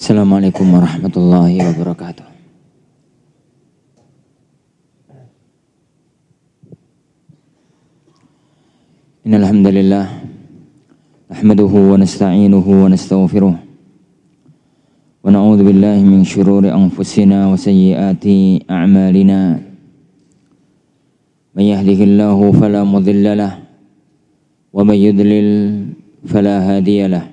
Assalamualaikum warahmatullahi wabarakatuh. Innal hamdalillah nahmaduhu wa nasta'inuhu wa nastaghfiruh wa na'udzu billahi min shururi anfusina wa sayyiati a'malina. May yahdihillahu fala mudilla lahu wa may yudlil fala hadiya lahu.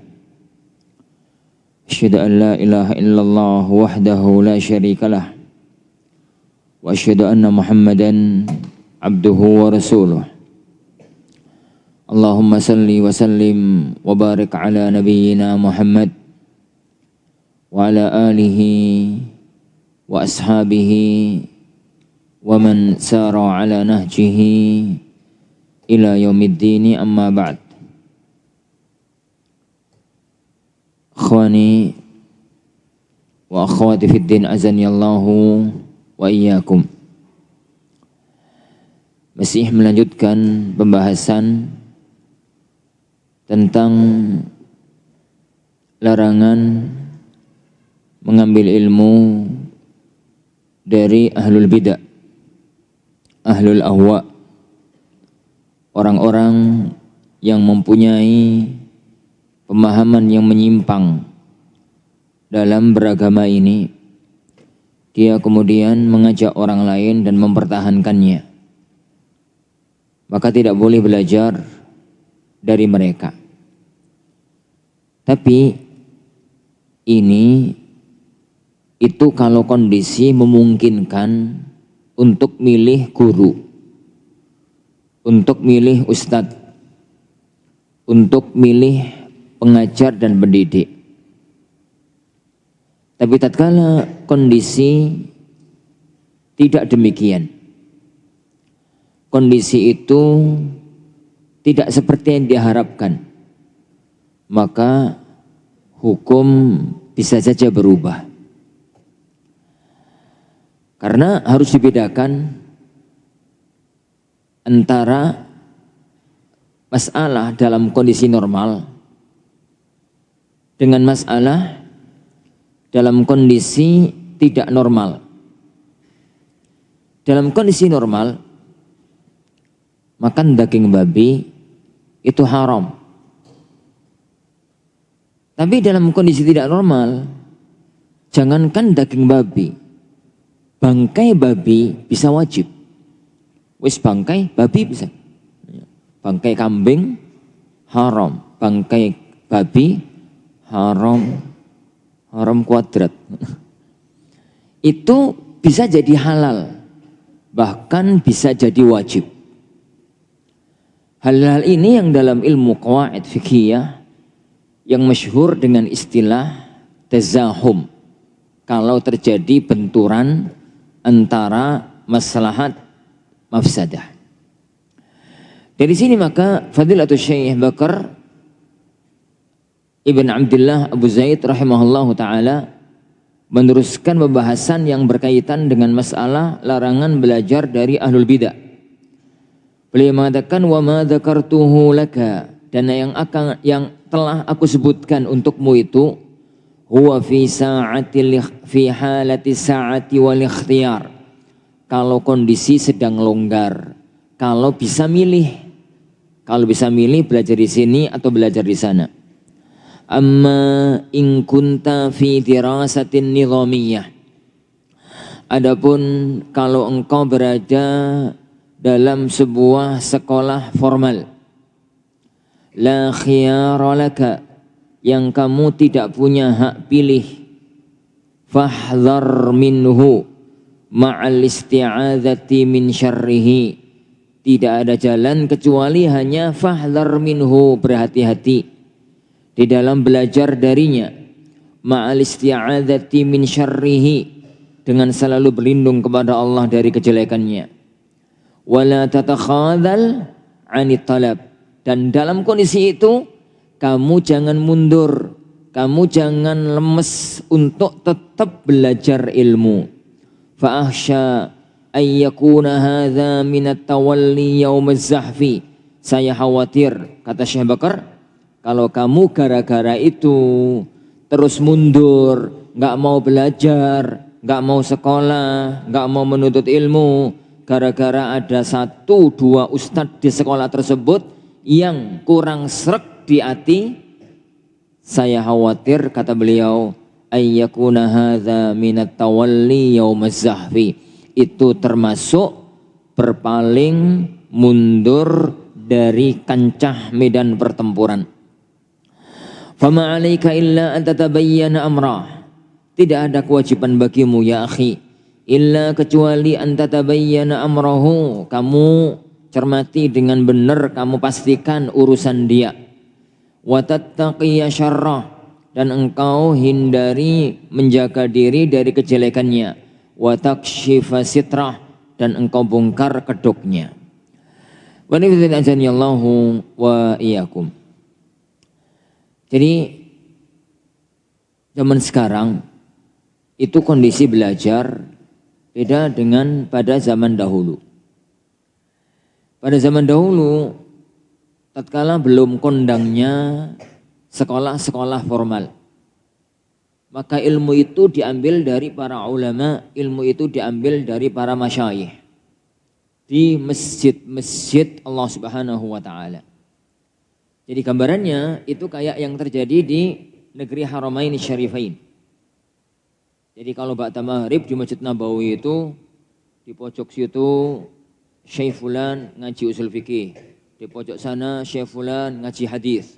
Asyhadu an la ilaha illallah wahdahu la syarika lah wa asyhadu anna Muhammadan abduhu wa rasuluh. Allahumma salli wa sallim wa barik ala nabiyyina Muhammad wa ala alihi wa ashabihi wa man sara ala nahjihi ila yaumiddin, amma ba'd. Akhwani wa akhwati fid din, azanillahu wa iyyakum. Masih melanjutkan pembahasan tentang larangan mengambil ilmu dari ahlul bidah, ahlul ahwa, orang-orang yang mempunyai pemahaman yang menyimpang dalam beragama ini. Dia kemudian mengajak orang lain dan mempertahankannya, maka tidak boleh belajar dari mereka. Tapi itu kalau kondisi memungkinkan untuk milih guru, untuk milih ustadz, untuk milih pengajar dan pendidik. Tapi tatkala kondisi tidak demikian, kondisi itu tidak seperti yang diharapkan, maka hukum bisa saja berubah. Karena harus dibedakan antara masalah dalam kondisi normal dengan masalah dalam kondisi tidak normal. Dalam kondisi normal, makan daging babi itu haram. Tapi dalam kondisi tidak normal, jangankan daging babi, bangkai babi bisa wajib. Wis bangkai babi bisa. Bangkai kambing haram, bangkai babi haram kuadrat. Itu bisa jadi halal, bahkan bisa jadi wajib. Hal-hal ini yang dalam ilmu qawaid fiqhiyah yang masyhur dengan istilah tazahum, kalau terjadi benturan antara maslahat mafsadah. Dari sini maka Fadilatul Syekh Bakar Ibn Abdullah Abu Zaid rahimahullahu ta'ala meneruskan pembahasan yang berkaitan dengan masalah larangan belajar dari ahlul bidah. Beliau mengatakan wa ma dzakartuhu laka, dan yang telah aku sebutkan untukmu itu huwa fi halati sa'ati wal ikhtiyar, kalau kondisi sedang longgar, kalau bisa milih belajar di sini atau belajar di sana. Amma in kunta fi dirasatin nizamiyah, adapun kalau engkau berada dalam sebuah sekolah formal, la khiyara laka, yang kamu tidak punya hak pilih, fahdhar minhu ma'al isti'adzati min syarrihi, tidak ada jalan kecuali hanya fahdhar minhu, berhati-hati di dalam belajar darinya, ma'al isti'adzati min syarrihi, dengan selalu berlindung kepada Allah dari kejelekannya. Wala tatakhadzal 'anit talab, dan dalam kondisi itu kamu jangan mundur, kamu jangan lemes untuk tetap belajar ilmu. Fa ahsya ayyakuna hadza minat tawalli yaumaz zahfi, saya khawatir, kata Syekh Bakar, kalau kamu gara-gara itu terus mundur, nggak mau belajar, nggak mau sekolah, nggak mau menuntut ilmu, gara-gara ada 1-2 ustadz di sekolah tersebut yang kurang sreg di hati, saya khawatir, kata beliau, ayyakuna hadza minat tawalli yaumaz zahfi, itu termasuk berpaling mundur dari kancah medan pertempuran. Fama 'alaika illa an tatabayyana amrah, tidak ada kewajiban bagimu ya akhi, illa kecuali an tatabayyana amrahu, kamu cermati dengan benar, kamu pastikan urusan dia. Wa tattaqiya syarrah, dan engkau hindari menjaga diri dari kejelekannya. Wa takshifa sitrah, dan engkau bongkar kedoknya. Wa nifidhani wa iyyakum. Jadi zaman sekarang itu kondisi belajar beda dengan pada zaman dahulu. Pada zaman dahulu, tatkala belum kondangnya sekolah-sekolah formal, maka ilmu itu diambil dari para ulama, ilmu itu diambil dari para masyayikh di masjid-masjid Allah Subhanahu wa taala. Jadi gambarannya itu kayak yang terjadi di negeri Haramain Syarifain. Jadi kalau ba'da maghrib di Masjid Nabawi itu di pojok situ Syekh Fulan ngaji usul fikih, di pojok sana Syekh Fulan ngaji hadis,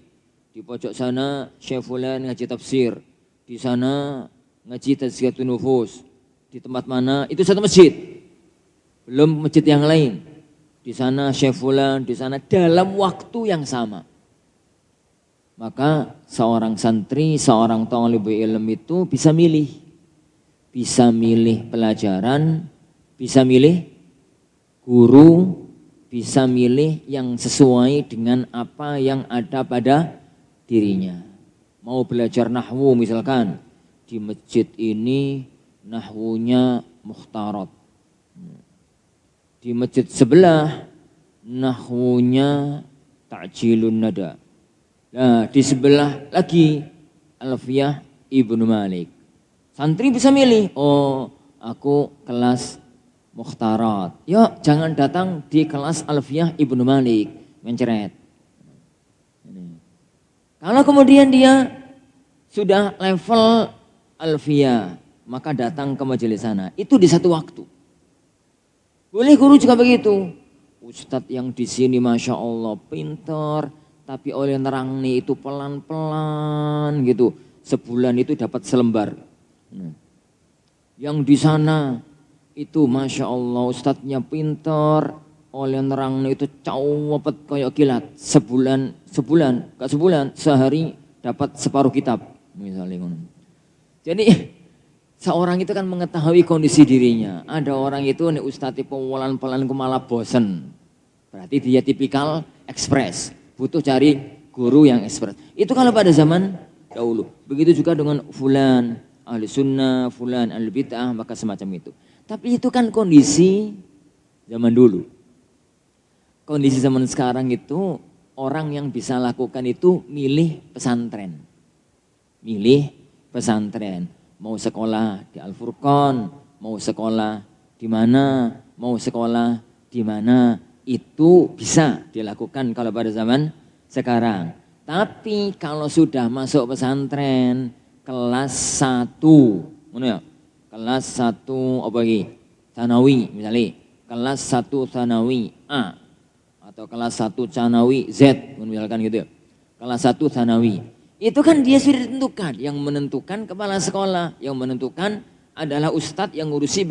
di pojok sana Syekh Fulan ngaji tafsir, di sana ngaji tazkiyatun nufus, di tempat mana itu satu masjid, belum masjid yang lain. Di sana Syekh Fulan, di sana dalam waktu yang sama. Maka seorang santri, seorang thalibul ilm itu bisa milih pelajaran, bisa milih guru, bisa milih yang sesuai dengan apa yang ada pada dirinya. Mau belajar nahwu misalkan, di masjid ini nahwunya mukhtarat. Di masjid sebelah nahwunya ta'jilun nada. Nah, di sebelah lagi Alfiyah Ibnu Malik. Santri bisa milih, oh aku kelas mukhtarat. Yuk jangan datang di kelas Alfiyah Ibnu Malik, menceret. Kalau kemudian dia sudah level Alfiyah, maka datang ke majelis sana. Itu di satu waktu. Boleh guru juga begitu. Ustadz yang di sini Masya Allah pintar, tapi oleh nerang nih itu pelan-pelan gitu. Sebulan itu dapat selembar. Yang di sana itu Masya Allah ustadznya pintar, oleh nerang nih itu cawapet kayak kilat. Sebulan, sehari dapat separuh kitab. Misalnya. Jadi seorang itu kan mengetahui kondisi dirinya. Ada orang itu nih ustadz pelan-pelan malah bosen. Berarti dia tipikal ekspres. Butuh cari guru yang ekspres. Itu kalau pada zaman dahulu. Begitu juga dengan fulan ahli sunnah, fulan ahli bid'ah, maka semacam itu. Tapi itu kan kondisi zaman dulu. Kondisi zaman sekarang itu orang yang bisa lakukan itu milih pesantren. Milih pesantren. Mau sekolah di Al-Furqan, mau sekolah di mana, mau sekolah di mana. Itu bisa dilakukan kalau pada zaman sekarang. Tapi kalau sudah masuk pesantren kelas 1, kelas 1 apa lagi? Tsanawi misalnya, kelas 1 Tsanawi A atau kelas 1 Tsanawi Z misalkan gitu. Kelas 1 Tsanawi. Itu kan dia sudah ditentukan, yang menentukan kepala sekolah, yang menentukan adalah ustadz yang ngurusi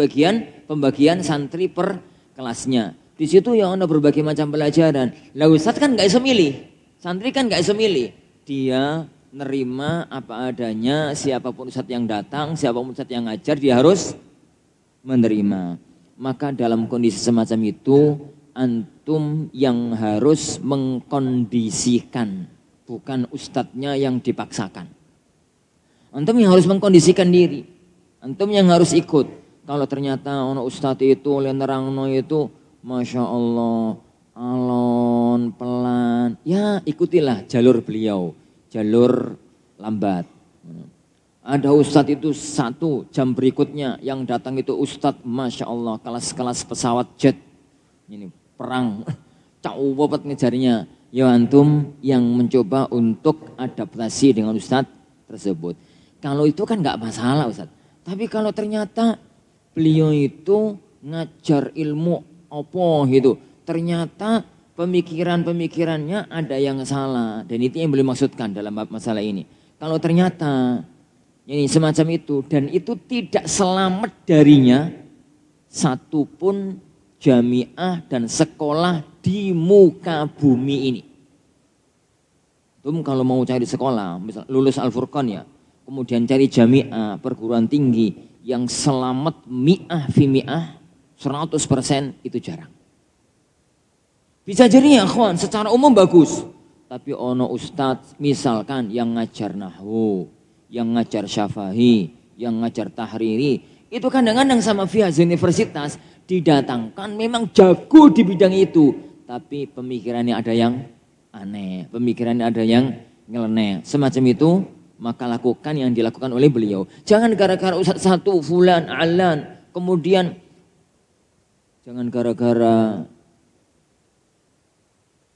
pembagian santri per kelasnya. Di situ yang ada berbagai macam pelajaran. Lah ustadz kan gak bisa milih, santri kan gak bisa milih. Dia nerima apa adanya, siapapun ustadz yang datang, siapapun ustadz yang ngajar, dia harus menerima. Maka dalam kondisi semacam itu, antum yang harus mengkondisikan, bukan ustadznya yang dipaksakan. Antum yang harus mengkondisikan diri, antum yang harus ikut. Kalau ternyata ono ustadz itu oleh nerangno itu Masya Allah, alon, pelan, ya ikutilah jalur beliau, jalur lambat. Ada ustadz itu satu, jam berikutnya yang datang itu ustadz, Masya Allah, kelas-kelas pesawat jet. Ini perang, jauh banget ngejarnya. Ya antum yang mencoba untuk adaptasi dengan ustadz tersebut. Kalau itu kan nggak masalah ustadz. Tapi kalau ternyata beliau itu ngajar ilmu apa gitu. Ternyata pemikirannya ada yang salah. Dan itu yang beliau maksudkan dalam masalah ini. Kalau ternyata ini semacam itu dan itu tidak selamat darinya satupun jamiah dan sekolah di muka bumi ini. Kalau mau cari sekolah, misal lulus Al-Furqan ya, kemudian cari jamiah perguruan tinggi yang selamat mi'ah fi mi'ah 100% itu jarang. Bisa jadi ya kawan, secara umum bagus. Tapi ono ustadz misalkan yang ngajar nahwu, yang ngajar syafahi, yang ngajar tahriri. Itu kadang-kadang sama via universitas didatangkan memang jago di bidang itu. Tapi pemikirannya ada yang aneh, pemikirannya ada yang nyeleneh. Semacam itu maka lakukan yang dilakukan oleh beliau. Jangan gara-gara ustadz satu, fulan, alan, kemudian jangan gara-gara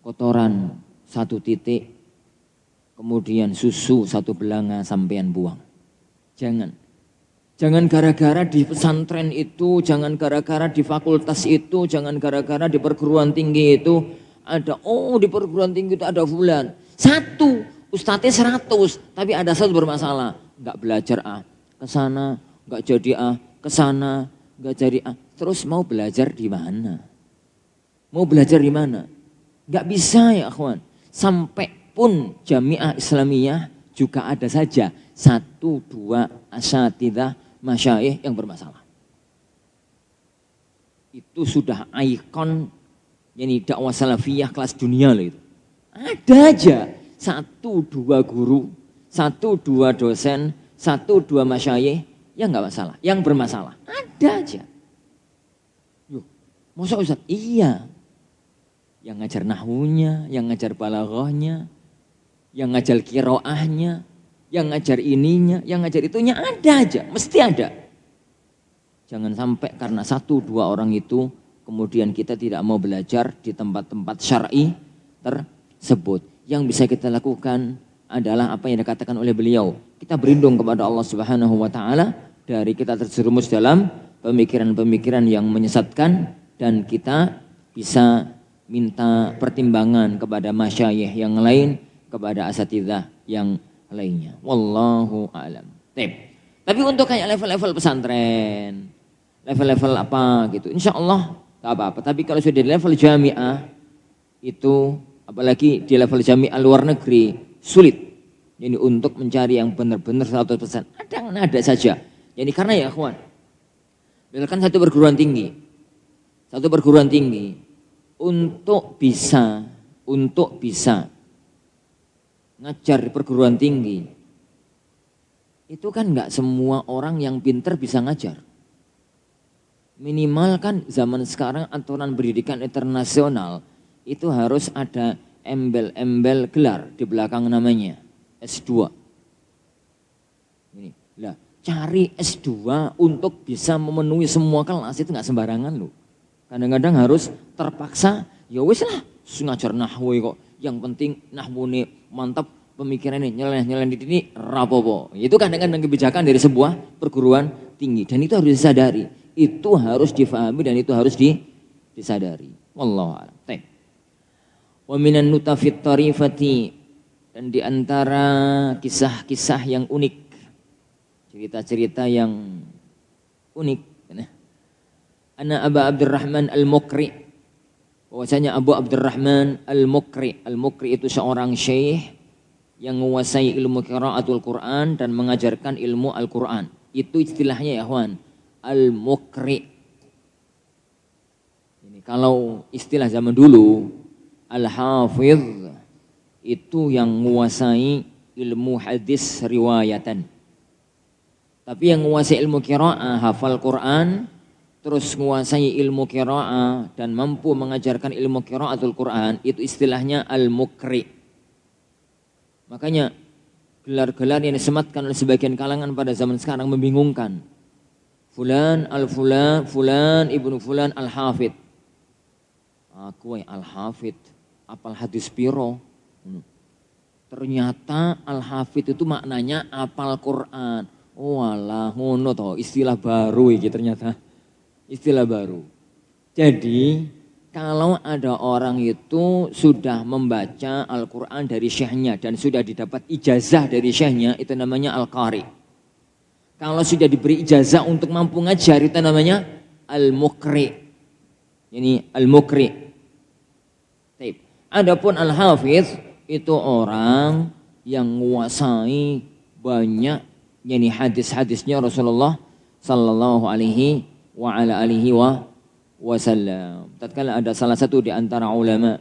kotoran satu titik, kemudian susu satu belanga sampean buang. Jangan gara-gara di pesantren itu, jangan gara-gara di fakultas itu, jangan gara-gara di perguruan tinggi itu ada, oh di perguruan tinggi itu ada fulan. Satu, ustadznya 100, tapi ada satu bermasalah. Enggak belajar ke sana, enggak jadi ke sana, enggak jadi Terus mau belajar di mana? Mau belajar di mana? Enggak bisa ya akhwan. Sampai pun jamiah Islamiyah juga ada saja 1-2 asatidzah masyayikh yang bermasalah. Itu sudah ikon yani dakwah salafiyah kelas dunia loh itu. Ada aja 1-2 guru, 1-2 dosen, 1-2 masyayikh yang enggak masalah, yang bermasalah. Ada aja. Yuk, masa Ustaz? Iya. Yang ngajar nahwunya, yang ngajar balaghahnya, yang ngajar qiraahnya, yang ngajar ininya, yang ngajar itunya ada aja, mesti ada. Jangan sampai karena 1-2 orang itu kemudian kita tidak mau belajar di tempat-tempat syar'i tersebut. Yang bisa kita lakukan adalah apa yang dikatakan oleh beliau. Kita berlindung kepada Allah Subhanahu wa taala dari kita terjerumus dalam pemikiran-pemikiran yang menyesatkan dan kita bisa minta pertimbangan kepada masyayikh yang lain, kepada asatidzah yang lainnya. Wallahu a'lam. Tapi untuk kayak level-level pesantren, level-level apa gitu, insya Allah gak apa-apa. Tapi kalau sudah di level jamiah itu, apalagi di level jamiah luar negeri, sulit. Jadi untuk mencari yang benar-benar 100%. Ada saja. Jadi karena ya kawan, misalkan satu perguruan tinggi untuk bisa ngajar di perguruan tinggi itu kan nggak semua orang yang pinter bisa ngajar. Minimal kan zaman sekarang aturan pendidikan internasional itu harus ada embel-embel gelar di belakang namanya S2. Ini lah, cari S2 untuk bisa memenuhi semua kelas itu nggak sembarangan loh. Kadang-kadang harus terpaksa, ya wis lah, ngajar nahwu kok. Yang penting nahwu ini mantap, pemikirannya nyeleneh di sini rapopo. Itu kadang-kadang kebijakan dari sebuah perguruan tinggi dan itu harus disadari. Itu harus difahami dan itu harus disadari. Wallahu a'lam. Wa minan nutafit tarifati, dan di antara kisah-kisah yang unik, cerita-cerita yang unik. Ana Aba Abdurrahman Al-Mukri, bahwasanya Abu Abdurrahman Al-Mukri itu seorang syekh yang menguasai ilmu qiraatul Quran dan mengajarkan ilmu Al-Quran. Itu istilahnya ya kawan, Al-Mukri. Ini kalau istilah zaman dulu, Al-Hafidh itu yang menguasai ilmu hadis riwayatan. Tapi yang menguasai ilmu qiraah, hafal Quran, terus menguasai ilmu qiraah dan mampu mengajarkan ilmu qiraatul Quran, itu istilahnya al-mukri. Makanya gelar-gelar yang disematkan oleh sebagian kalangan pada zaman sekarang membingungkan. Fulan al-fulan, fulan ibnu fulan al-hafid. Aku al-hafid, apal hadis piro. Ternyata al-hafid itu maknanya apal Quran. Oh alah, ngono toh, istilah baru iki ternyata. Istilah baru. Jadi kalau ada orang itu sudah membaca Al-Quran dari syekhnya dan sudah didapat ijazah dari syekhnya, itu namanya Al-Qari. Kalau sudah diberi ijazah untuk mampu ngajar, itu namanya Al-Muqri. Ini Al-Muqri. Adapun Al-Hafiz itu orang yang menguasai banyak yani hadis-hadisnya Rasulullah sallallahu alaihi wa ala alihi wasallam. Tatkala ada salah satu di antara ulama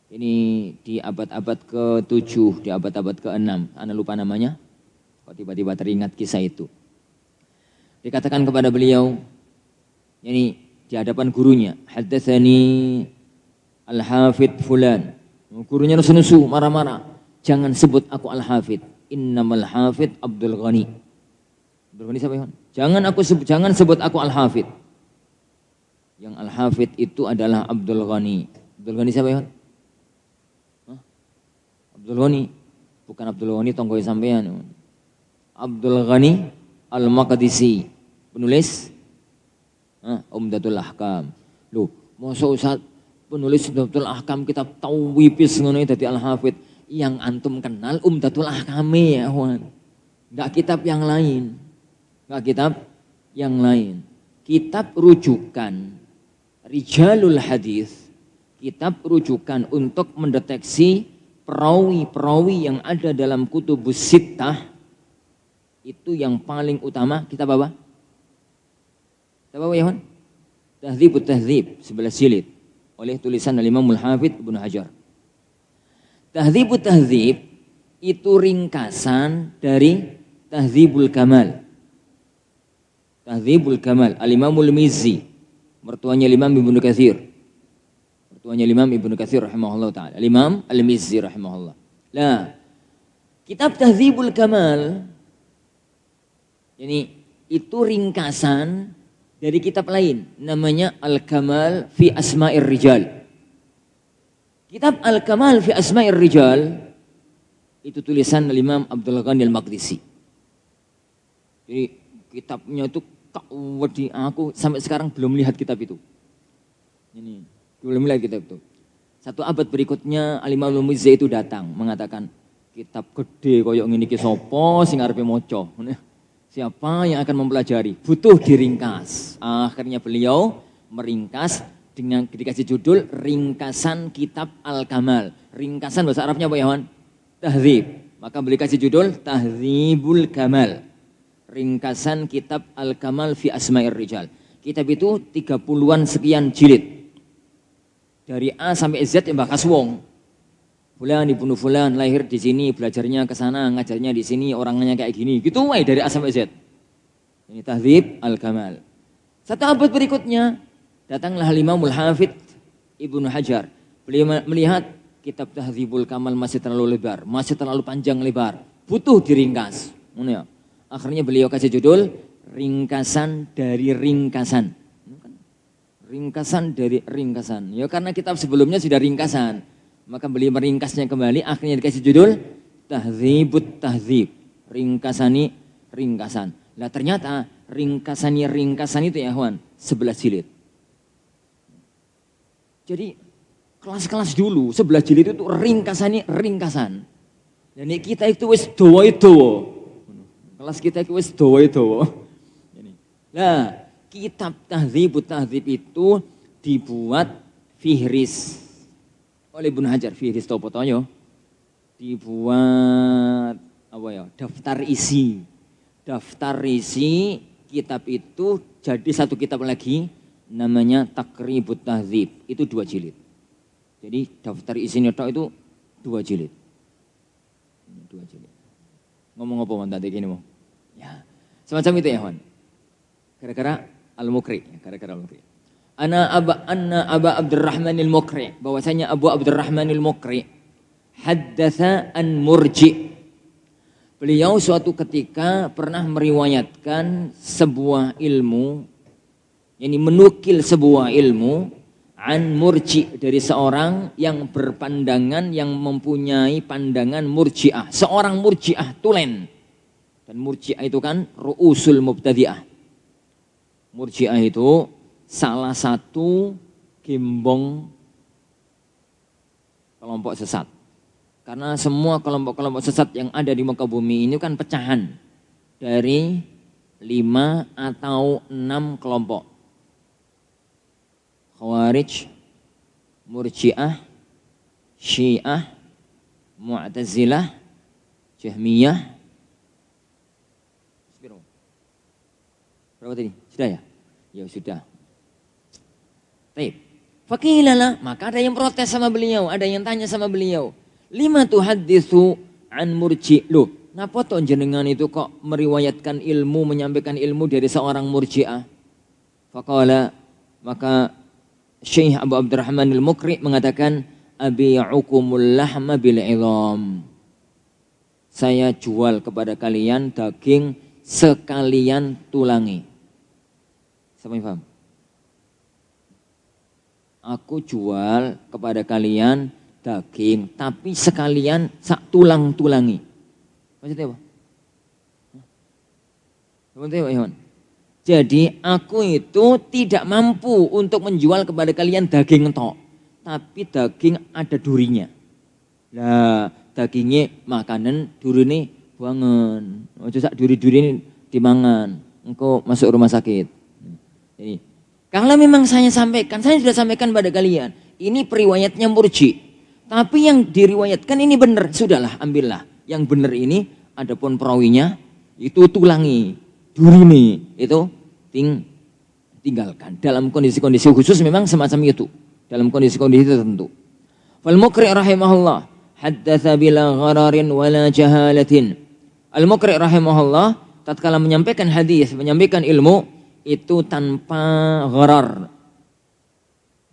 ini di abad-abad ke-7, di abad-abad ke-6, ana lupa namanya. Kok tiba-tiba teringat kisah itu. Dikatakan kepada beliau, yani di hadapan gurunya, haddatsani al-hafid fulan. Gurunya nusu-nusu, marah-marah. Jangan sebut aku al-hafid. Innamal hafid Abdul Ghani. Abdul Ghani siapa ya? Jangan sebut aku al-hafid. Yang al-hafid itu adalah Abdul Ghani. Abdul Ghani siapa ya? Abdul Ghani. Bukan Abdul Ghani tonggoy sampean. Abdul Ghani Al-Maqdisi. Penulis Umdatul Ahkam. Loh, masa Ustaz penulis Umdatul Ahkam kitab tauwipis ngono dadi al-hafid. Yang antum kenal Umdatul Ahkam ya, Wan. Enggak kitab yang lain. Enggak kitab yang lain. Kitab rujukan Rijalul Hadis, kitab rujukan untuk mendeteksi perawi-perawi yang ada dalam kutubus sittah, itu yang paling utama kitab apa? Kitab apa ya, Wan? Tahdzibut Tahdzib, 11 jilid oleh tulisan Al-Imamul Hafidz Ibnu Hajar. Tahdzibut Tahdzib itu ringkasan dari Tahdzibul Kamal. Tahdzibul Kamal, Al-Imamul Mizzi, mertuanya Imam Ibnu Katsir. Mertuanya Imam Ibnu Katsir rahimahullah taala. Imam Al-Mizzi rahimahullah. Nah, kitab Tahdzibul Kamal ini itu ringkasan dari kitab lain namanya Al-Kamal fi Asma'ir Rijal. Kitab Al-Kamal fi Asma'ir Rijal itu tulisan Imam Abdul Ghani Al-Maqdisi. Jadi kitabnya itu aku sampai sekarang belum lihat kitab itu. Ini belum lihat kitab itu. Satu abad berikutnya Al-Imam Al-Mizzi itu datang mengatakan kitab gede koyok ngene iki sapa sing arepe maca. Siapa yang akan mempelajari? Butuh diringkas. Akhirnya beliau meringkas dengan dikasih judul Ringkasan Kitab Al-Kamal. Ringkasan bahasa Arabnya apa ya, Wan? Tahdzib. Maka beliau kasih judul Tahdzibul Kamal. Ringkasan Kitab Al-Kamal fi Asma'ir Rijal. Kitab itu 30-an sekian jilid. Dari A sampai Z yang bakas wong. Fulan ibnu fulan lahir di sini, belajarnya ke sana, ngajarnya di sini, orangnya kayak gini. Gitu wae dari A sampai Z. Ini Tahdzib Al-Kamal. Satu abad berikutnya datanglah Imamul Hafidz Ibnu Hajar. Beliau melihat kitab Tahdzibul Kamal masih terlalu lebar, masih terlalu panjang lebar, butuh diringkas. Ya. Akhirnya beliau kasih judul Ringkasan dari Ringkasan. Ringkasan dari ringkasan. Ya karena kitab sebelumnya sudah ringkasan. Maka beliau meringkasnya kembali, akhirnya dikasih judul Tahdzibut Tahdzib. Ringkasani ringkasan. Lah ternyata ringkasannya ringkasan itu ya, Wan, 11 jilid. Jadi kelas-kelas dulu 11 jilid itu ringkasannya ringkasan. Dan kita itu wis dawa-dawa. Kelas kita itu wis dawa-dawa. Nah, kitab Tahdzibut Tahdzib itu dibuat fihris oleh Ibnu Hajar, fihris topotonyo. Dibuat apa ya? Daftar isi. Daftar isi kitab itu jadi satu kitab lagi namanya Taqribut Tahdzib. Itu 2 jilid. Jadi daftar isinya itu 2 jilid. 2 jilid. Ngomong apa mantan gini mau? Ya, semacam itu ya, Wan. Gara-gara Al-Muqri, gara-gara Al-Muqri. Anna Aba Abdurrahman Al-Muqri, bahwasanya Abu Abdurrahman Al-Muqri haddatsa an Murji. Beliau suatu ketika pernah meriwayatkan sebuah ilmu, yakni menukil sebuah ilmu an murji, dari seorang yang berpandangan, yang mempunyai pandangan murji'ah, seorang murji'ah tulen. Dan murji'ah itu kan ru'usul mubtadi'ah. Murji'ah itu salah satu gembong kelompok sesat. Karena semua kelompok-kelompok sesat yang ada di muka bumi ini kan pecahan dari 5 atau 6 kelompok. Khawarij, Murji'ah, Syiah, Mu'tazilah, Jahmiyah. Berapa tadi? Sudah ya? Ya sudah. Baik. Fakilala, maka ada yang protes sama beliau, ada yang tanya sama beliau. Lima tuhaditsu an murji. Loh, napa toh jenengan itu kok meriwayatkan ilmu, menyampaikan ilmu dari seorang murji'ah? Faqala, maka Syekh Abu Abdurrahman al-Mukri mengatakan, abi'ukumul lahma bil idham. Saya jual kepada kalian daging sekalian tulangi. Siapa yang paham? Aku jual kepada kalian daging, tapi sekalian tulang-tulangi. Maksudnya apa? Maksudnya apa, Iwan? Jadi aku itu tidak mampu untuk menjual kepada kalian daging tok, tapi daging ada durinya. Lah, dagingnya makanan, durine buangan. Ojo sak duri-duri ini dimangan. Engkau masuk rumah sakit. Jadi, kalau memang saya sudah sampaikan pada kalian, ini periwayatnya murji. Tapi yang diriwayatkan ini benar, sudahlah ambillah. Yang benar ini, adapun perawinya itu tulangi, durine itu tinggalkan. Dalam kondisi-kondisi khusus memang semacam itu. Dalam kondisi-kondisi tertentu. Fal-Mukri rahimahullah haddatsa bila ghararin wala jahalatin. Al-Mukri rahimahullah tatkala menyampaikan hadis, menyampaikan ilmu itu tanpa gharar.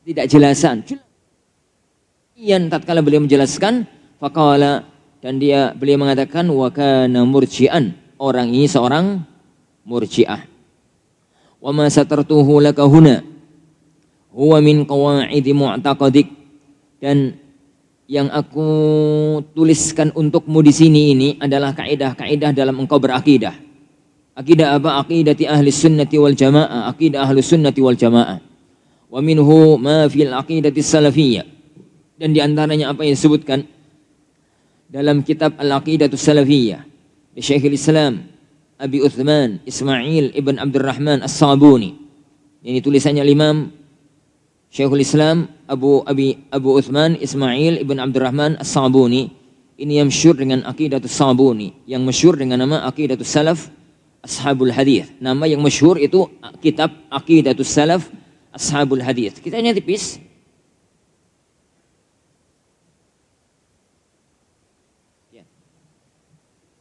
Tidak jelasan. Yang tatkala beliau menjelaskan, faqala, dan beliau mengatakan wa kana murji'an, orang ini seorang murji'ah. Wa ma satartuhu laka huna huwa min qawaidi mu'taqadik, dan yang aku tuliskan untukmu di sini ini adalah kaidah-kaidah dalam engkau berakidah. Akidah apa? Aqidati ahli sunnati wal jamaah, akidah ahli sunnati wal jamaah. Wa minhu ma fil aqidati salafiyah. Dan diantaranya apa yang disebutkan dalam kitab Al-Aqidatus Salafiyah di Syekhul Islam Abi Uthman Ismail ibn Abdurrahman As-Sabuni. Ini tulisannya Imam Syekhul Islam Abu Uthman Ismail ibn Abdurrahman As-Sabuni. Ini yang masyhur dengan Aqidatus Sabuni, yang masyhur dengan nama Aqidatus Salaf Ashabul Hadith. Nama yang masyhur itu kitab Aqidatus Salaf Ashabul Hadith. Kitabnya tipis.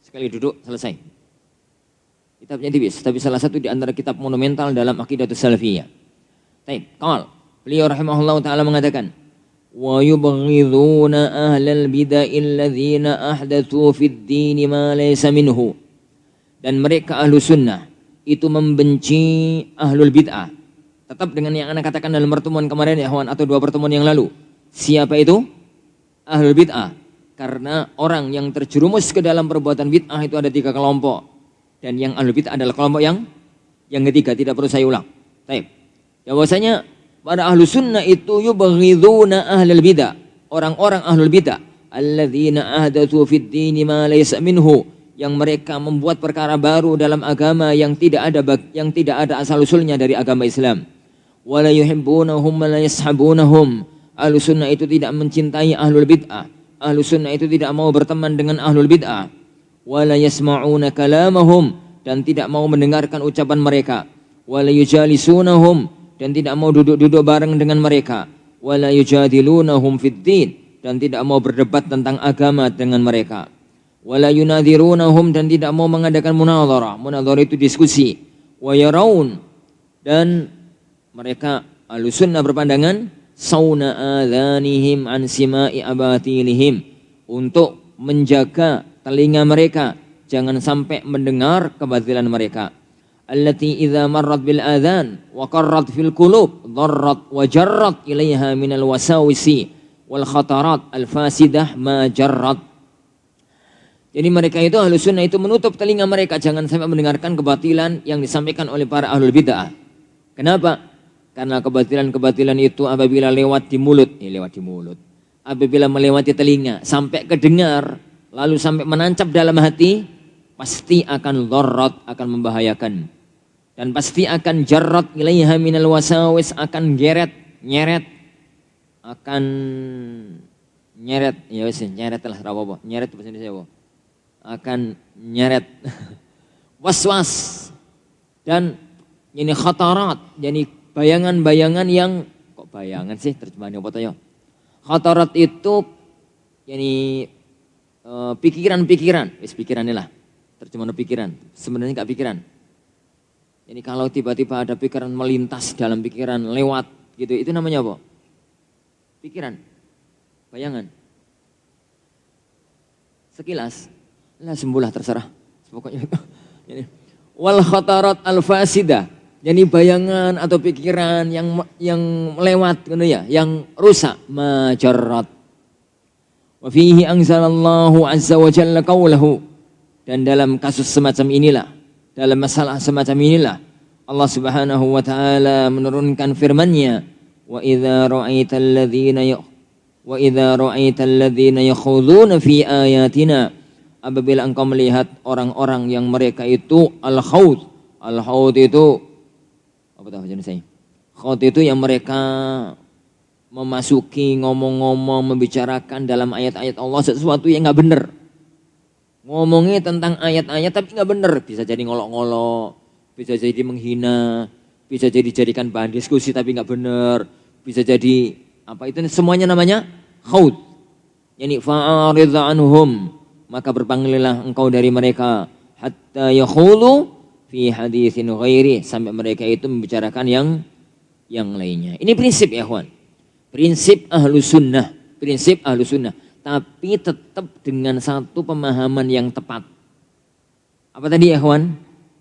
Sekali duduk selesai. Kitabnya tipis, tapi salah satu di antara kitab monumental dalam Aqidatus Salafiyah. Baik, qal, beliau rahimahullah taala mengatakan, wa yubghiduna ahlal bid'ah alladzina ahdatsu fid din ma laysa minhu. Dan mereka ahlu sunnah itu membenci ahlul bid'ah. Tetap dengan yang anak katakan dalam pertemuan kemarin ya kawan, atau 2 pertemuan yang lalu. Siapa itu? Ahlul bid'ah. Karena orang yang terjerumus ke dalam perbuatan bid'ah itu ada 3 kelompok. Dan yang ahlul bid'ah adalah kelompok yang ketiga, tidak perlu saya ulang. Baik. Ya bahwasanya pada ahlu sunnah itu yubghiduna ahlul bid'ah. Orang-orang ahlul bid'ah. Alladzina ahdatsu fid dini ma laysa minhu. Yang mereka membuat perkara baru dalam agama yang tidak ada asal usulnya dari agama Islam. Wala yuhibbunahum wa la yashabunahum. Ahlu sunnah itu tidak mencintai ahlul bid'ah. Ahlu sunnah itu tidak mau berteman dengan ahlul bid'ah. Wala yasma'una kalamahum, dan tidak mau mendengarkan ucapan mereka. Wala yujalisunahum, dan tidak mau duduk-duduk bareng dengan mereka. Wala yujadilunahum fid din, dan tidak mau berdebat tentang agama dengan mereka. Wala yunadhirunahum, dan tidak mau mengadakan munadharah. Munadharah itu diskusi. Wa yaraun, dan mereka ahlu sunnah berpandangan sauna adhanihim an sima'i abatilihim, untuk menjaga telinga mereka jangan sampai mendengar kebatilan mereka. Allati idza marrat bil adhan wa qarrat fil qulub dharrat wa jarrat ilaiha minal wasawisi wal khatarat al fasidah ma jarrat. Jadi mereka itu ahlus sunnah itu menutup telinga mereka jangan sampai mendengarkan kebatilan yang disampaikan oleh para ahlul bid'ah. Kenapa? Karena kebatilan-kebatilan itu apabila lewat di mulut, apabila melewati telinga sampai kedengar lalu sampai menancap dalam hati, pasti akan dharrat, akan membahayakan. Dan pasti akan jarrat ilaiha minal wasawis, akan nyeret, akan nyeret, ya wis nyeret lah apa? Nyeret bahasa Indonesia apa? Akan nyeret was-was dan ini khatarat, jadi bayangan-bayangan yang kok bayangan sih terjemahannya apa ya? Khatarat itu yani pikiran-pikiran, wis pikiran lah. Terjemahan pikiran, sebenarnya enggak pikiran. Jadi kalau tiba-tiba ada pikiran melintas dalam pikiran lewat gitu, itu namanya apa? Pikiran, bayangan. Sekilas, lah sembuhlah terserah. Pokoknya wal khatarat al fasidah, jadi bayangan atau pikiran yang lewat gitu ya, yang rusak, majarrat. Wa fihi anzalallahu azza wa jalla qawlahu, dan dalam kasus semacam inilah, dalam masalah semacam inilah Allah Subhanahu wa taala menurunkan firman-Nya, wa idza ra'aital ladzina yakhuduna fi ayatina, apabila engkau melihat orang-orang yang mereka itu al-khawd itu apa tahu jenisnya? Khawd itu yang mereka memasuki ngomong-ngomong membicarakan dalam ayat-ayat Allah sesuatu yang enggak benar. Ngomongnya tentang ayat-ayat tapi nggak benar, bisa jadi ngolok-ngolok, bisa jadi menghina, bisa jadi jadikan bahan diskusi tapi nggak benar, bisa jadi apa itu semuanya namanya khawd. Yani fa'arid anhum, maka berpanggilah engkau dari mereka hatta yakhulu fi haditsin ghairi, sampai mereka itu membicarakan yang lainnya. Ini prinsip ya kawan, prinsip ahlus sunnah, tapi tetap dengan satu pemahaman yang tepat. Apa tadi ya kawan?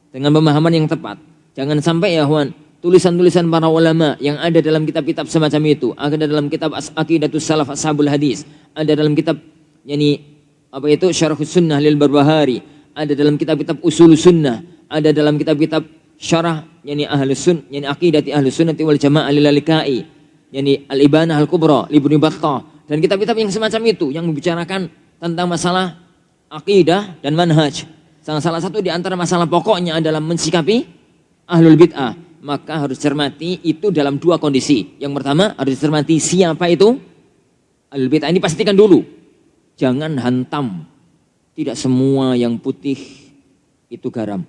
Dengan pemahaman yang tepat. Jangan sampai ya kawan, tulisan-tulisan para ulama yang ada dalam kitab-kitab semacam itu, ada dalam kitab Aqidatus Salaf Ashabul Hadis, ada dalam kitab yani apa itu Syarhus Sunnah lil Barbahari, ada dalam kitab-kitab Usul Sunnah, ada dalam kitab-kitab Syarah yani Ahlus Sunnah, yani Aqidati Ahlus Sunnah wal Jamaah lil Lalikai, yani Al-Ibanah Al-Kubra li Ibnu Battah, dan kitab-kitab yang semacam itu yang membicarakan tentang masalah akidah dan manhaj. Salah satu di antara masalah pokoknya adalah mensikapi ahlul bid'ah. Maka harus cermati itu dalam dua kondisi. Yang pertama harus cermati siapa itu ahlul bid'ah. Ini pastikan dulu. Jangan hantam. Tidak semua yang putih itu garam.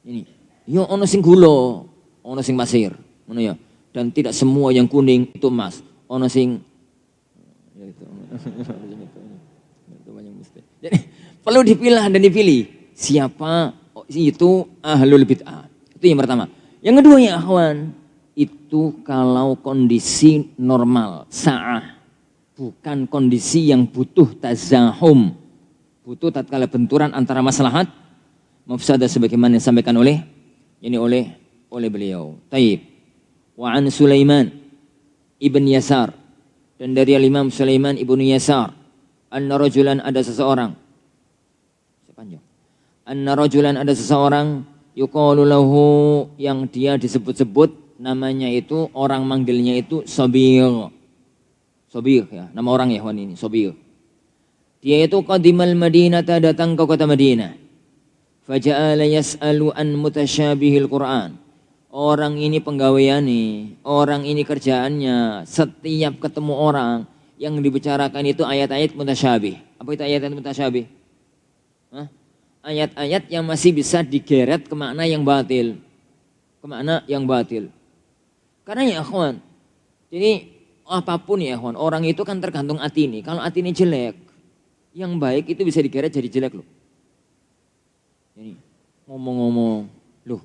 Ini, yo ono sing gula, ono sing pasir, ngono ya. Dan tidak semua yang kuning itu emas. Ono sing ya itu. Jadi perlu dipilah dan dipilih siapa itu ahlul bid'ah. Itu yang pertama. Yang kedua ya akhwan, itu kalau kondisi normal, sa'ah, bukan kondisi yang butuh tazahum, butuh tatkala benturan antara maslahat mafsadah sebagaimana yang disampaikan oleh beliau. Taib. Wa an Sulaiman ibn Yasar, dan dari Imam Sulaiman ibn Yasar, anna rajulan, ada seseorang, yuqalu lahu, yang dia disebut-sebut namanya itu, orang manggilnya itu Sabir ya, nama orang ya ini Sabir. Dia itu qadimal Madinata, datang ke kota Madinah. Faja'ala yas'alu an mutasyabihil Qur'an. Orang ini penggaweane, orang ini kerjaannya, setiap ketemu orang yang dibicarakan itu ayat-ayat mutasyabih. Apa itu ayat-ayat mutasyabih? Ayat-ayat yang masih bisa digeret ke makna yang batil. Karena ya akhwan, jadi apapun ya akhwan, orang itu kan tergantung hati ini. Kalau hati ini jelek, yang baik itu bisa digeret jadi jelek loh. Jadi ngomong-ngomong, loh,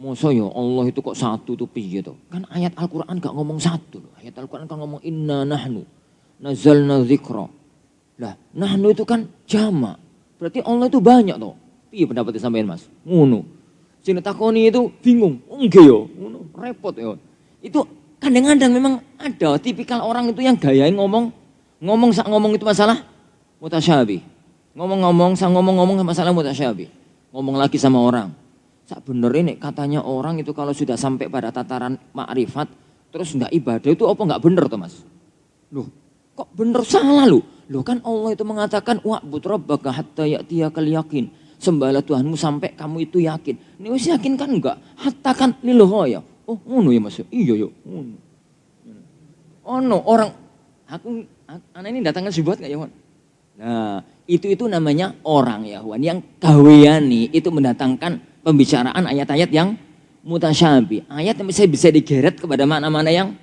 masa ya Allah itu kok satu tuh piye tuh? Kan ayat Al-Quran gak ngomong satu loh. Ayat Al-Quran kan ngomong inna nahnu nazalna dzikra. Lah, nahnu itu kan jamak. Berarti Allah itu banyak toh. Piye pendapatnya sampean Mas? Ngono. Sing takoni itu bingung. Enggak yo, ngono. Repot yo. Itu kadang-kadang memang ada tipikal orang itu yang gaya ngomong itu masalah mutasyabih. Ngomong masalah mutasyabih. Ngomong lagi sama orang. Sak bener ini katanya orang itu kalau sudah sampai pada tataran makrifat terus enggak ibadah itu apa enggak bener toh Mas? Loh, kok bener salah lu? Loh kan Allah itu mengatakan wa'bud rabbaka hatta ya'tiyakal yakin. Sembahlah Tuhanmu sampai kamu itu yakin. Ini wis yakin kan enggak? Hatta kan lil ghaya. Oh, ngono ya Mas. Iya yo, ngono. Ono orang aku anak ini datangkan syubhat enggak ya, Wan? Nah, itu namanya orang ya, Wan, yang gaweani itu mendatangkan pembicaraan ayat-ayat yang mutasyabih. Ayat yang bisa digeret kepada makna-makna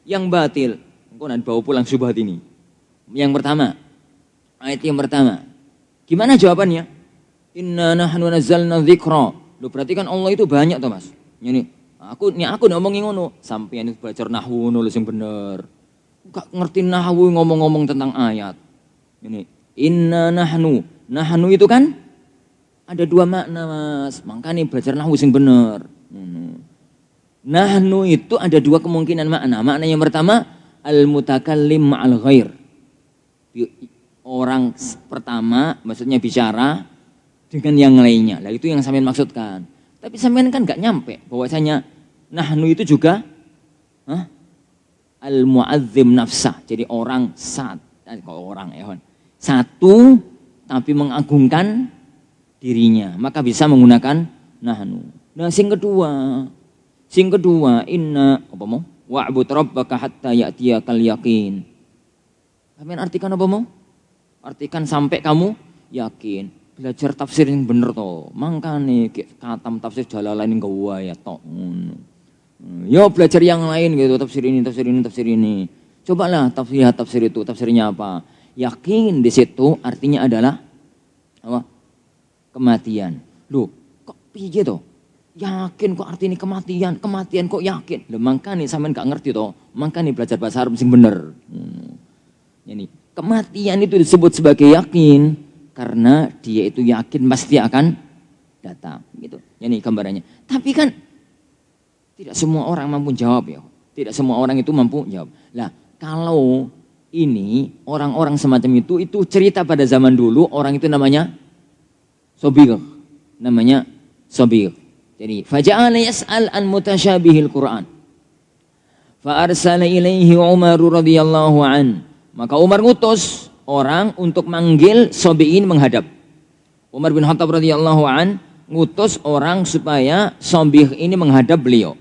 yang batil. Engkau nanti bawa pulang syubhat ini. Yang pertama, ayat yang pertama. Gimana jawabannya? Inna nahnu nazzalna dzikra. Lu berarti kan Allah itu banyak toh Mas. Ini aku ngomongin ngono, sampeyan itu belajar nahwu nulis yang bener. Enggak ngerti nahwu ngomong-ngomong tentang ayat. Ini inna nahnu itu kan ada dua makna Mas. Makanya belajar nahwu sing bener. Nahnu itu ada dua kemungkinan makna. Makna yang pertama al-mutakallim ma'al ghair. Orang pertama maksudnya bicara dengan yang lainnya. Lah itu yang sampean maksudkan. Tapi sampean kan enggak nyampe bahwasanya nahnu itu juga al-mu'azzim nafsah. Jadi orang satu tapi mengagungkan dirinya. Maka bisa menggunakan nahnu. Nah, sing kedua inna apa mau? Wa'bud rabbaka hatta ya'tiyakal yaqin. Sampeyan artikan apa mau? Artikan sampai kamu yakin. Belajar tafsir yang bener toh. Mangkane katam tafsir Jalalain gawa ya toh. Yo belajar yang lain gitu, tafsir ini. Cobalah tafsir itu, tafsirnya apa? Yakin di situ artinya adalah apa? Kematian. Loh, kok piye toh? Yakin kok artinya kematian kok yakin. Loh, mangkane sampean gak ngerti toh. Mangkane belajar bahasa Arab sing bener. Ini kematian itu disebut sebagai yakin karena dia itu yakin pasti akan datang gitu. Ini gambarannya. Tapi kan tidak semua orang mampu jawab ya. Tidak semua orang itu mampu jawab. Lah, kalau ini orang-orang semacam itu cerita pada zaman dulu orang itu namanya sobir. Namanya sobir. Jadi faja'ala yas'al an mutasyabihil Qur'an. Fa arsala ilaihi Umar radhiyallahu an. Maka Umar ngutus orang untuk manggil Sobiin menghadap. Umar bin Khattab radhiyallahu an ngutus orang supaya Sobih ini menghadap beliau.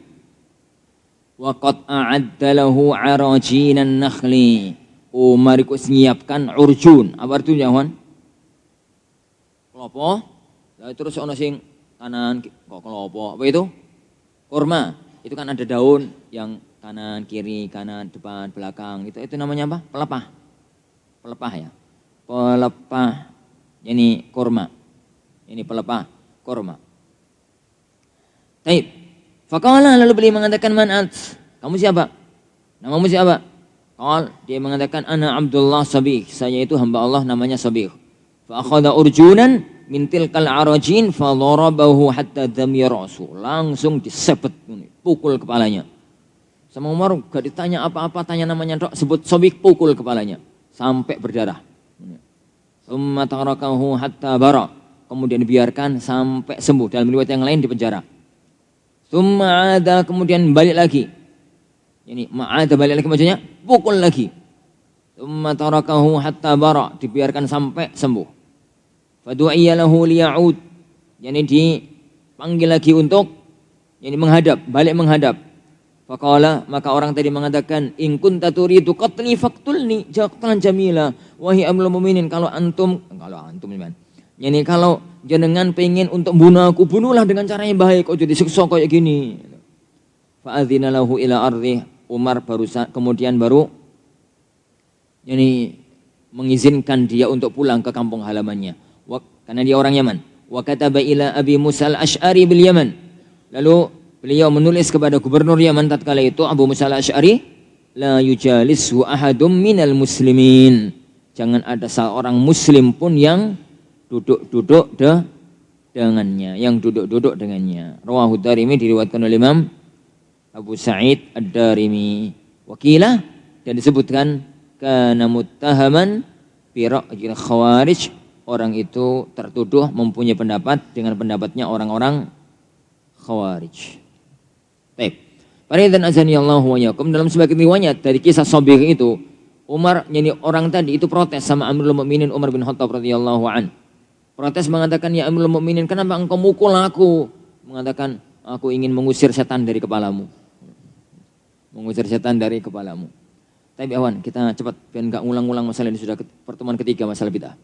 Wa qad a'adda lahu arajinan nakhli. Umar ikut menyiapkan urjun. Apa artinya, Wan? Klopo. Terus ono sing kanan kok klopo. Apa itu? Kurma. Itu kan ada daun yang kanan, kiri, kanan, depan, belakang. Itu namanya apa? Pelepah ya. Pelepah. Ini kurma. Ini pelepah kurma. Baik. Faqala lalu beliau mengatakan man'at. Kamu siapa? Namamu siapa? Dia mengatakan ana Abdullah Sabih. Saya itu hamba Allah namanya Sabih. Fa akhadha urjunan min tilkal arajin fa darabahu hatta dami rasu. Langsung disebet, pukul kepalanya. Sama Umar gak ditanya apa-apa, tanya namanya dok, sebut Sabih, pukul kepalanya sampai berdarah. Tsumma tarakahu hatta bara. Kemudian dibiarkan sampai sembuh. Dalam riwayat yang lain di penjara. Tsumma ada, kemudian balik lagi. Ini ma'ada balik lagi maksudnya pukul lagi. Tsumma tarakahu hatta bara, dibiarkan sampai sembuh. Fadu'iyya lahu liya'ud. Yani dipanggil lagi untuk menghadap, balik menghadap. Faqala, maka orang tadi mengatakan in kunta turidu qatli faqtulni jaqtan jamila wahai amrul mukminin, kalau antum gimana? Yani kalau jenengan pengen untuk bunuh aku, bunuhlah dengan cara yang baik, kok jadi siksa kayak gini. Fa adzina lahu ila ardhi. Umar kemudian baru mengizinkan dia untuk pulang ke kampung halamannya. Karena dia orang Yaman. Wa kataba ila Abi Musa al-Asy'ari bil Yaman. Lalu beliau menulis kepada gubernur Yaman tatkala itu Abu Musa al-Asy'ari, la yujalishu ahadum minal muslimin. Jangan ada seorang muslim pun yang duduk-duduk dengannya, yang duduk-duduk dengannya. Rawahu Darimi, diriwayatkan oleh Imam Abu Sa'id Ad-Darimi. Wakilah, dan disebutkan kana muttahaman bi ra'yil khawarij, orang itu tertuduh mempunyai pendapat dengan pendapatnya orang-orang khawarij. Baik. Faridan azani Allah wa yakum, dalam sebagian riwayat dari kisah Sabir itu, Umar, yani orang tadi itu protes sama Amirul Mukminin Umar bin Khattab radhiyallahu an. Protes mengatakan, ya Amirul Mukminin, kenapa engkau mukul aku? Mengatakan, aku ingin mengusir setan dari kepalamu. Mengusir setan dari kepalamu. Tapi awan, kita cepat biar enggak ngulang-ngulang masalah ini, sudah pertemuan ketiga masalah bid'ah.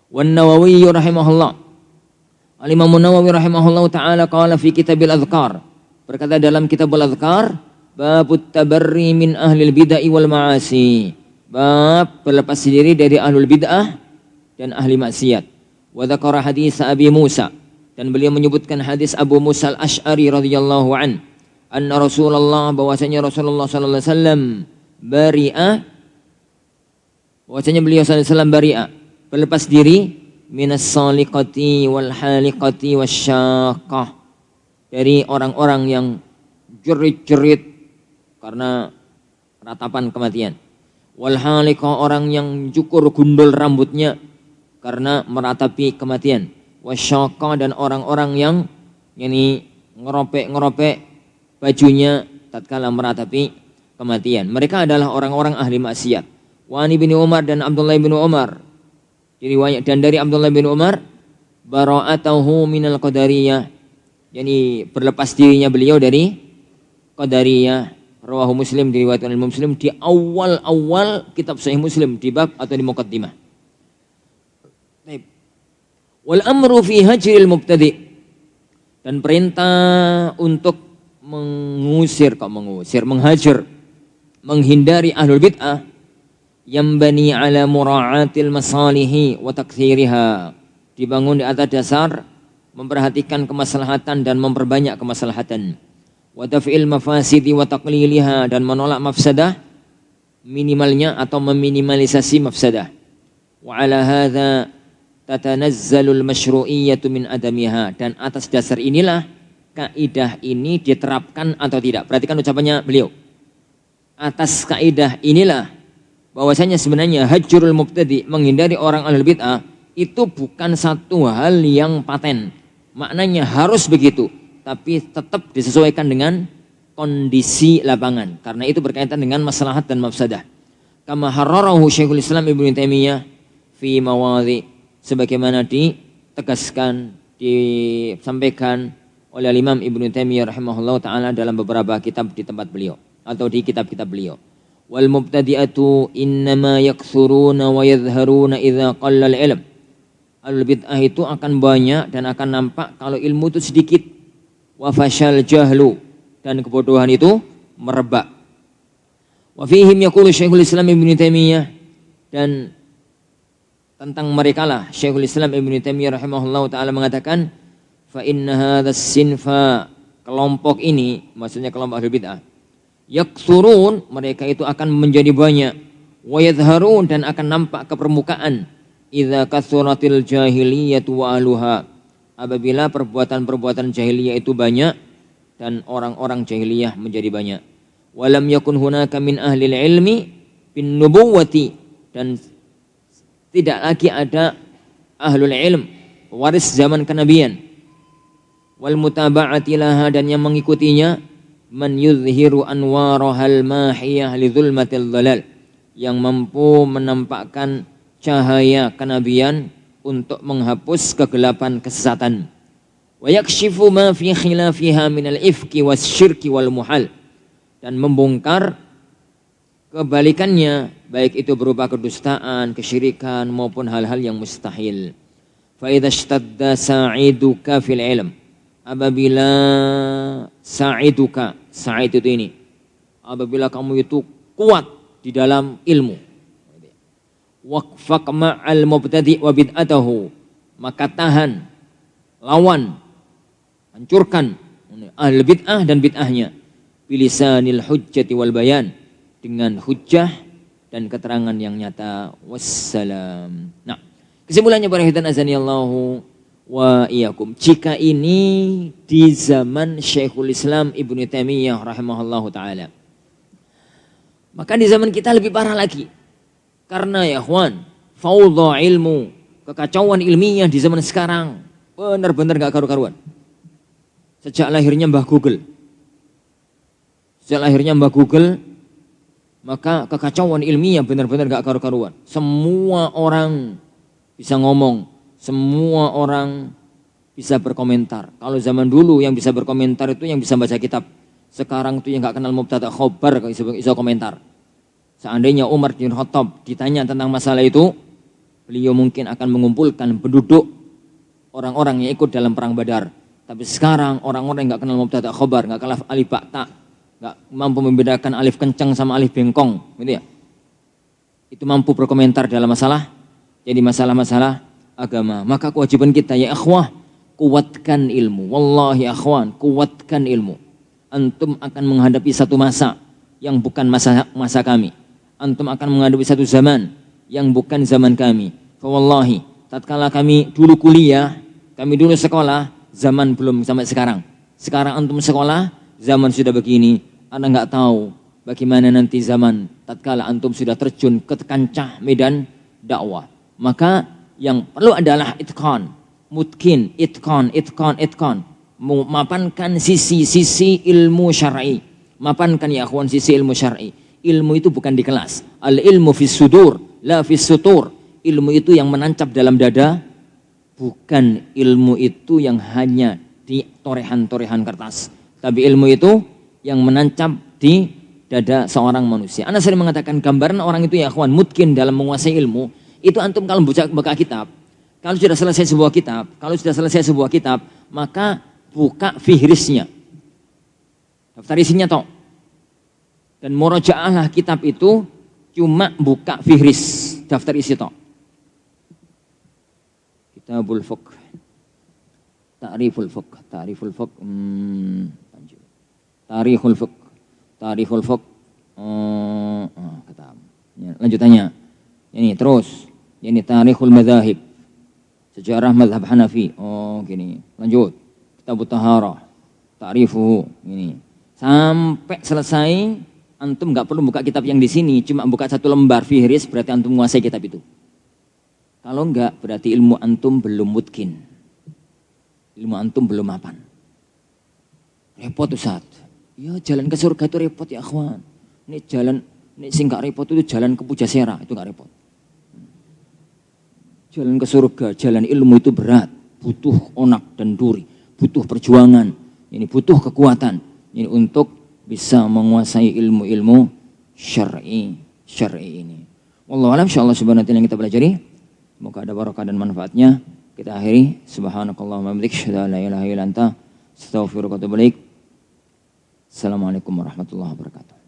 Wan Nawawi rahimahullah. Al-Imam Nawawi rahimahullah taala qala fi Kitabil Adhkar. Berkata dalam Kitabul Adhkar, babut tabarri min ahlil bid'ah wal ma'asi. Bab berlepas diri dari ahlul bid'ah dan ahli maksiat. Wa dzakara hadis Abi Musa, dan beliau menyebutkan hadis Abu Musa Al-Asy'ari radhiyallahu an, anna Rasulullah, bahwasanya Rasulullah sallallahu alaihi wasallam bari'a, bahwasanya beliau sallallahu alaihi wasallam bari'a, berlepas diri minas saliqati wal haliqati wasyaqah, dari orang-orang yang jerit-jerit karena ratapan kematian. Wal haliqah, orang yang cukur gundul rambutnya karena meratapi kematian. Wasyaqah, dan orang-orang yang ngeropek-ngeropek bajunya tatkala meratapi kematian. Mereka adalah orang-orang ahli maksiat. Wa ani bin Umar, dan Abdullah bin Umar, diriwayat dan dari Abdullah bin Umar, bara'atahu minal qadariyah, yani berlepas dirinya beliau dari qadariyah. Rawahu Muslim, diriwayatkan oleh Muslim di awal-awal kitab Sahih Muslim, di bab atau di muqaddimah. Wal amru fi hajril mubtadi', dan perintah untuk menghajar, menghindari ahlul bid'ah, yang bani ala mura'atil masalihi wa takthiriha, dibangun di atas dasar memperhatikan kemaslahatan dan memperbanyak kemaslahatan. Wa daf'il mafasidi wa taqliliha, dan menolak mafsadah, minimalnya atau meminimalisasi mafsadah. Wa ala hadza tatanazzalul masyru'iyyatu min adamiha, dan atas dasar inilah kaidah ini diterapkan atau tidak. Perhatikan ucapannya beliau. Atas kaidah inilah bahwasanya sebenarnya hajrul mubtadi, menghindari orang ahlul bid'ah, itu bukan satu hal yang paten. Maknanya harus begitu, tapi tetap disesuaikan dengan kondisi lapangan, karena itu berkaitan dengan maslahat dan mafsadah. Kama harrarahu Syekhul Islam Ibnu Taimiyah fi mawadhi, sebagaimana ditegaskan, disampaikan oleh Imam Ibnu Taimiyah rahimahullah taala dalam beberapa kitab di tempat beliau atau di kitab-kitab beliau. Wal mubtadi'atu innama yakthuruna wa yadhharuna idza qalla al-ilm. Al-bid'ah itu akan banyak dan akan nampak kalau ilmu itu sedikit. Wa fashal jahlu, dan kebodohan itu merebak. Wa fihim yaqulu Syekhul Islam Ibnu Taimiyah, dan tentang mereka lah Syekhul Islam Ibnu Taimiyah rahimahullah taala mengatakan, fa inna hadzal sinfa, kelompok ini maksudnya kelompok ahlul bid'ah, yaksurun, mereka itu akan menjadi banyak, wa yadhharun, dan akan nampak ke permukaan, idza kasuratil jahiliyatu wa ahluha, apabila perbuatan-perbuatan jahiliyah itu banyak dan orang-orang jahiliyah menjadi banyak. Walam yakun hunaka min ahli ilmi bin nubuwati, dan tidak lagi ada ahlul ilm, waris zaman kenabian, wal mutaba'ati laha, dan yang mengikutinya, man yuzhiru anwarahal mahiyah li zulmatil dhalal, yang mampu menampakkan cahaya kenabian untuk menghapus kegelapan kesesatan. Wa yakshifu ma fi khilafiha minal ifki wasyirki wal muhal, dan membongkar kebalikannya, baik itu berupa kedustaan, kesyirikan maupun hal-hal yang mustahil. Fa idza ishtadda sa'iduka fil ilm, apabila sa'iduka, sa'id itu ini, apabila kamu itu kuat di dalam ilmu, waqfaq ma'al mubtadi' wa bid'atahu, maka tahan, lawan, hancurkan ahl bid'ah dan bid'ahnya, bilisanil hujjati wal bayan, dengan hujjah dan keterangan yang nyata. Wassalam. Nah, Kesimpulannya para hadirin azanillahu wa iyyakum. Jika ini di zaman Syekhul Islam Ibnu Taimiyah rahimahullahu taala, maka di zaman kita lebih parah lagi. Karena ya ikhwan, faudha ilmu, kekacauan ilmiah di zaman sekarang benar-benar gak karu-karuan. Sejak lahirnya Mbah Google. Maka kekacauan ilmiah benar-benar gak karu-karuan. Semua orang bisa ngomong, semua orang bisa berkomentar. Kalau zaman dulu yang bisa berkomentar itu yang bisa baca kitab. Sekarang itu yang gak kenal mubtada khobar bisa komentar. Seandainya Umar bin Khattab ditanya tentang masalah itu, beliau mungkin akan mengumpulkan penduduk orang-orang yang ikut dalam perang Badar. Tapi sekarang orang-orang yang gak kenal mubtada khobar, gak kenal alif ba ta, gak mampu membedakan alif kencang sama alif bengkong, gitu ya. Itu mampu berkomentar dalam masalah, jadi masalah-masalah agama. Maka kewajiban kita ya akhwah, kuatkan ilmu. Wallahi akhwan, kuatkan ilmu. Antum akan menghadapi satu masa yang bukan masa kami. Antum akan menghadapi satu zaman yang bukan zaman kami. Wallahi, tatkala kami dulu kuliah, kami dulu sekolah, zaman belum sampai sekarang. Sekarang antum sekolah, zaman sudah begini. Anda nggak tahu bagaimana nanti zaman tatkala antum sudah terjun ke kancah medan dakwah. Maka yang perlu adalah itqan, mutkin, itqan. Mapankan sisi-sisi ilmu syar'i. Mapankan ya akhwan sisi ilmu syar'i. Ilmu itu bukan di kelas. Al ilmu fis sudur, la fis sutur. Ilmu itu yang menancap dalam dada, bukan ilmu itu yang hanya di torehan-torehan kertas. Tapi ilmu itu yang menancap di dada seorang manusia. Anda sering mengatakan gambaran orang itu ya akhwan mutkin dalam menguasai ilmu. Itu antum kalau buka kitab, kalau sudah selesai sebuah kitab, maka buka fihrisnya. Daftar isinya toh. Dan murojaahlah kitab itu cuma buka fihris, daftar isi toh. Kitabul Fiqh. Ta'riful Fiqh. Tarikhul Fiqh. Kata. Lanjutannya. Ini terus. Ini Tarikhul Madzahib. Sejarah mazhab Hanafi. Oh, gini. Lanjut. Kitabut Taharah. Ta'rifuhu. Ini. Sampai selesai, antum nggak perlu buka kitab yang di sini, cuma buka satu lembar fihris, berarti antum menguasai kitab itu. Kalau enggak, berarti ilmu antum belum mutkin. Ilmu antum belum mapan. Repot Ustaz. Ya jalan ke surga itu repot ya akhwan. Ini sing gak repot itu jalan ke Pujasera, itu gak repot. Jalan ke surga, jalan ilmu itu berat. Butuh onak dan duri, butuh perjuangan, ini butuh kekuatan. Ini untuk bisa menguasai ilmu-ilmu syar'i ini. Wallahu a'lam. Insyaallah subhanahu wa ta'ala yang kita pelajari, semoga ada barokah dan manfaatnya. Kita akhiri subhanakallahumma wa bihamdika asyhadu an la ilaha illa anta astaghfiruka wa atubu ilaik. Assalamualaikum warahmatullahi wabarakatuh.